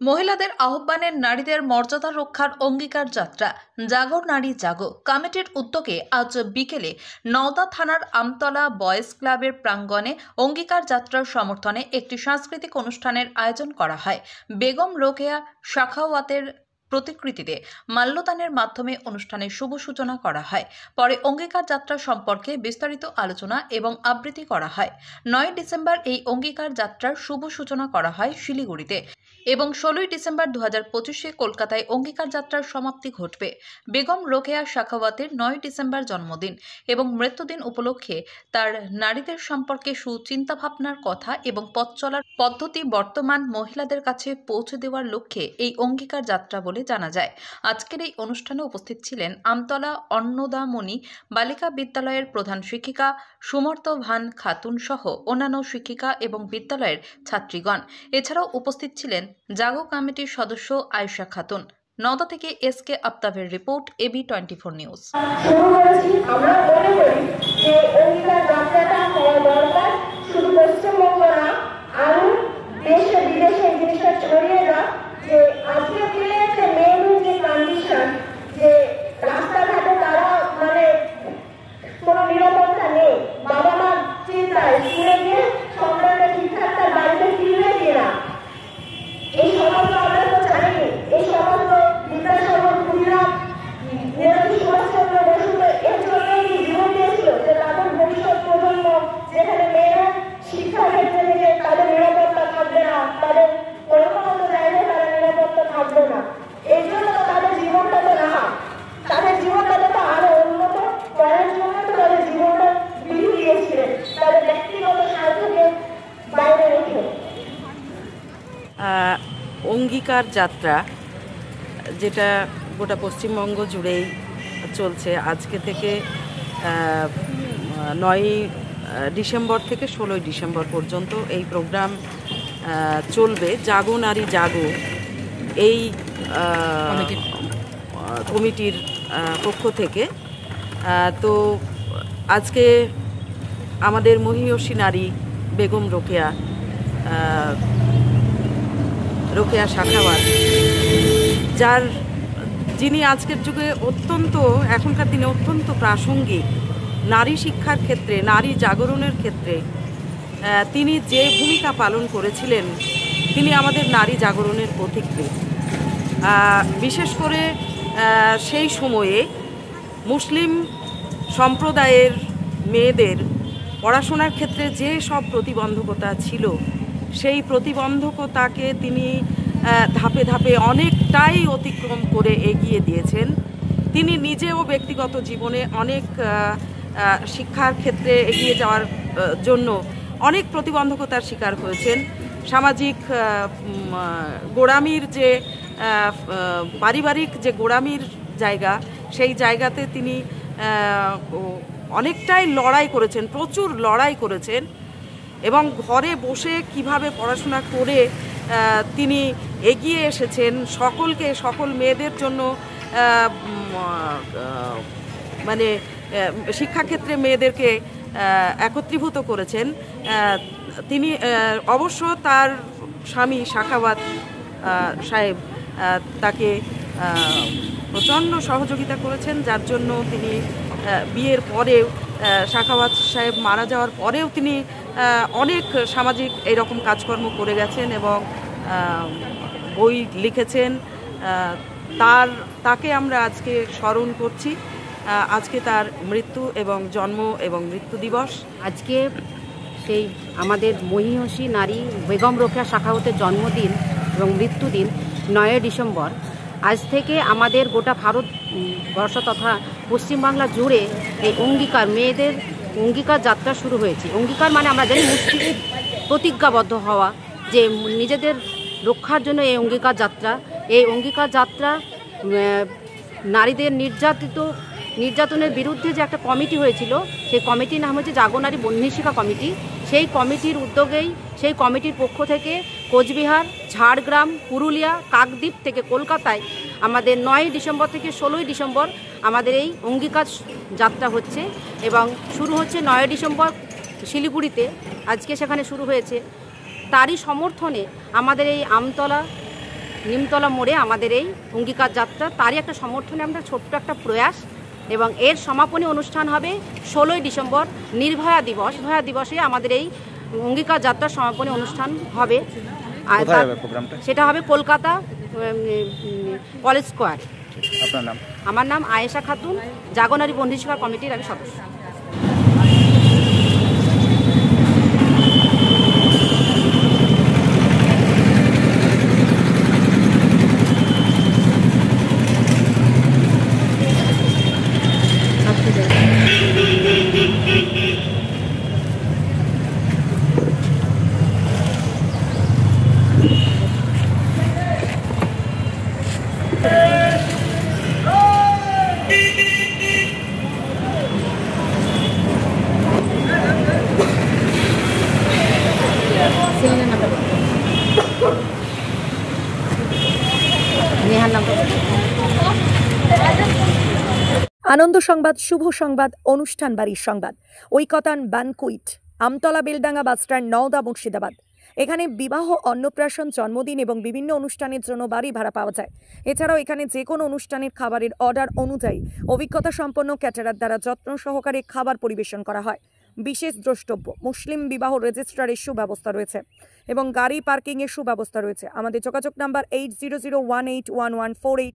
মহিলাদের আহ্বানে নারীদের মর্যাদা রক্ষার অঙ্গীকার যাত্রা জাগো নারী জাগো কমিটির উদ্যোগে আজ বিকেলে নওদা থানার আমতলা বয়েজ ক্লাবের প্রাঙ্গণে অঙ্গীকার যাত্রার সমর্থনে একটি সাংস্কৃতিক অনুষ্ঠানের আয়োজন করা হয়। বেগম রোকেয়া সাখাওয়াতের প্রতিকৃতিতে মাল্যদানের মাধ্যমে অনুষ্ঠানের শুভ সূচনা করা হয়। পরে অঙ্গীকার যাত্রা সম্পর্কে বিস্তারিত আলোচনা এবং আবৃত্তি করা হয়। 9 ডিসেম্বর এই অঙ্গীকার যাত্রার শুভ সূচনা করা হয় শিলিগুড়িতে এবং 16 ডিসেম্বর 2025-এ কলকাতায় অঙ্গীকার যাত্রার সমাপ্তি ঘটবে। বেগম রোকেয়া সাখাওয়াতের 9 ডিসেম্বর জন্মদিন এবং মৃত্যুদিন উপলক্ষে তার নারীদের সম্পর্কে সুচিন্তাভাবনার কথা এবং পথ চলার পদ্ধতি বর্তমান মহিলাদের কাছে পৌঁছে দেওয়ার লক্ষ্যে এই অঙ্গীকার যাত্রা বলে জানা যায়। আজকের এই অনুষ্ঠানে উপস্থিত ছিলেন আমতলা অন্নদামণি বালিকা বিদ্যালয়ের প্রধান শিক্ষিকা সুমর্ত ভান খাতুন সহ অন্যান্য শিক্ষিকা এবং বিদ্যালয়ের ছাত্রীগণ। এছাড়াও উপস্থিত ছিলেন জাগো কমিটির সদস্য আয়েশা খাতুন। নওদা থেকে এসকে আফতাবের রিপোর্ট, AB24 নিউজ। আমরা মনে করি যে অঙ্গীকার যাত্রাটা হওয়া দরকার, শুধু পশ্চিমবঙ্গ না, আরো দেশে বিদেশে জিনিসটা ছড়িয়ে যাক। যে আজকের দিনে একটা মেন যে কন্ডিশন, যে রাস্তাঘাটে তারা মানে কোনো নিরাপত্তা নেই, বাবা মা চিন্তায় স্কুলে গিয়ে সন্তানটা ঠিকঠাক তার বাড়িতে ফিরবে কিনা, এই সমস্ত আমরা তো জানি। এই সমস্ত বিদ্যাসাগর কুড়িরাম নেতাজি সুভাষচন্দ্র বসু এর জন্যই জীবন দিয়েছিল যে তাদের ভবিষ্যৎ প্রজন্ম যেখানে মেয়েরা শিক্ষা ক্ষেত্রে থেকে তাদের নিরাপত্তা থাকবে না, তাদের কর্মগত জায়গায় তারা নিরাপত্তা থাকবে না। এই জন্য তাদের জীবনটা তো রাহা, তাদের জীবনটা তো আরো উন্নত করার জন্য তো তাদের জীবনটা বিলি দিয়েছিলেন তাদের ব্যক্তিগত স্বার্থকে বাইরে রেখে। অঙ্গীকার যাত্রা যেটা গোটা পশ্চিমবঙ্গ জুড়েই চলছে, আজকে থেকে 9 ডিসেম্বর থেকে 16 ডিসেম্বর পর্যন্ত এই প্রোগ্রাম চলবে। জাগো নারী জাগো এই কমিটির পক্ষ থেকে। তো আজকে আমাদের মহিয়সী নারী বেগম রোকেয়া সাখাওয়াত, যিনি আজকের যুগে এখনকার দিনে অত্যন্ত প্রাসঙ্গিক নারী শিক্ষার ক্ষেত্রে, নারী জাগরণের ক্ষেত্রে তিনি যে ভূমিকা পালন করেছিলেন, তিনি আমাদের নারী জাগরণের পথিকৃৎ। বিশেষ করে সেই সময়ে মুসলিম সম্প্রদায়ের মেয়েদের পড়াশোনার ক্ষেত্রে যে সব প্রতিবন্ধকতা ছিল, সেই প্রতিবন্ধকতাকে তিনি ধাপে ধাপে অনেকটাই অতিক্রম করে এগিয়ে দিয়েছেন। তিনি নিজেও ব্যক্তিগত জীবনে অনেক শিক্ষার ক্ষেত্রে এগিয়ে যাওয়ার জন্য অনেক প্রতিবন্ধকতার শিকার হয়েছেন। সামাজিক গোড়ামির যে পারিবারিক যে গোড়ামির জায়গা, সেই জায়গাতে তিনি অনেকটাই লড়াই করেছেন, প্রচুর লড়াই করেছেন এবং ঘরে বসে কিভাবে পড়াশোনা করে তিনি এগিয়ে এসেছেন, সকল মেয়েদের জন্য মানে শিক্ষাক্ষেত্রে মেয়েদেরকে একত্রীভূত করেছেন। তিনি অবশ্য তার স্বামী সাখাওয়াত সাহেব তাকে প্রচণ্ড সহযোগিতা করেছেন, যার জন্য তিনি বিয়ের পরেও, সাখাওয়াত সাহেব মারা যাওয়ার পরেও তিনি অনেক সামাজিক এইরকম কাজকর্ম করে গেছেন এবং বই লিখেছেন। তাকে আমরা আজকে স্মরণ করছি। আজকে তার মৃত্যু এবং জন্ম এবং মৃত্যু দিবস। আজকে সেই আমাদের মহিয়সী নারী বেগম রোকেয়া সাখাওয়াতের জন্মদিন এবং মৃত্যুদিন 9 ডিসেম্বর। আজ থেকে আমাদের গোটা ভারতবর্ষ তথা পশ্চিমবাংলা জুড়ে এই মেয়েদের অঙ্গীকার যাত্রা শুরু হয়েছে। অঙ্গীকার মানে আমরা জানি মুষ্টি প্রতিজ্ঞাবদ্ধ হওয়া, যে নিজেদের রক্ষার জন্য এই অঙ্গীকার যাত্রা। এই অঙ্গীকার যাত্রা নারীদের নির্যাতনের বিরুদ্ধে যে একটা কমিটি হয়েছিল, সেই কমিটির নাম হচ্ছে জাগো নারী বহ্নিশিখা কমিটি। সেই কমিটির উদ্যোগেই, সেই কমিটির পক্ষ থেকে কোচবিহার, ঝাড়গ্রাম, পুরুলিয়া, কাকদ্বীপ থেকে কলকাতায় আমাদের 9 ডিসেম্বর থেকে 16 ডিসেম্বর আমাদের এই অঙ্গীকার যাত্রা হচ্ছে এবং শুরু হচ্ছে 9 ডিসেম্বর শিলিগুড়িতে। আজকে সেখানে শুরু হয়েছে। তারই সমর্থনে আমাদের এই আমতলা নিমতলা মোড়ে আমাদের এই অঙ্গীকার যাত্রা, তারই একটা সমর্থনে আমরা ছোট্ট একটা প্রয়াস। এবং এর সমাপনী অনুষ্ঠান হবে 16ই ডিসেম্বর নির্ভয়া দিবসে আমাদের এই অঙ্গীকার যাত্রার সমাপনী অনুষ্ঠান হবে। আর সেটা হবে কলকাতা কলেজ স্কোয়ার। আপনার নাম? আমার নাম আয়েশা খাতুন, জাগরণারী বন্ধুসভা কমিটির আমি সদস্য। আনন্দ সংবাদ, শুভ সংবাদ, অনুষ্ঠান বাড়ির সংবাদ। ঐকতান ব্যানকুইট, আমতলা বেলডাঙ্গা বাসস্ট্যান্ড, নওদা, মুর্শিদাবাদ। এখানে বিবাহ, অন্নপ্রাশন, জন্মদিন এবং বিভিন্ন অনুষ্ঠানের জন্য বাড়ি ভাড়া পাওয়া যায়। এছাড়াও এখানে যে কোনো অনুষ্ঠানের খাবারের অর্ডার অনুযায়ী অভিজ্ঞতা সম্পন্ন ক্যাটারার দ্বারা যত্ন সহকারে খাবার পরিবেশন করা হয়। বিশেষ দ্রষ্টব্য, মুসলিম বিবাহ রেজিস্ট্রারের সুব্যবস্থা রয়েছে এবং গাড়ি পার্কিংয়ের সুব্যবস্থা রয়েছে। আমাদের যোগাযোগ নাম্বার 80018114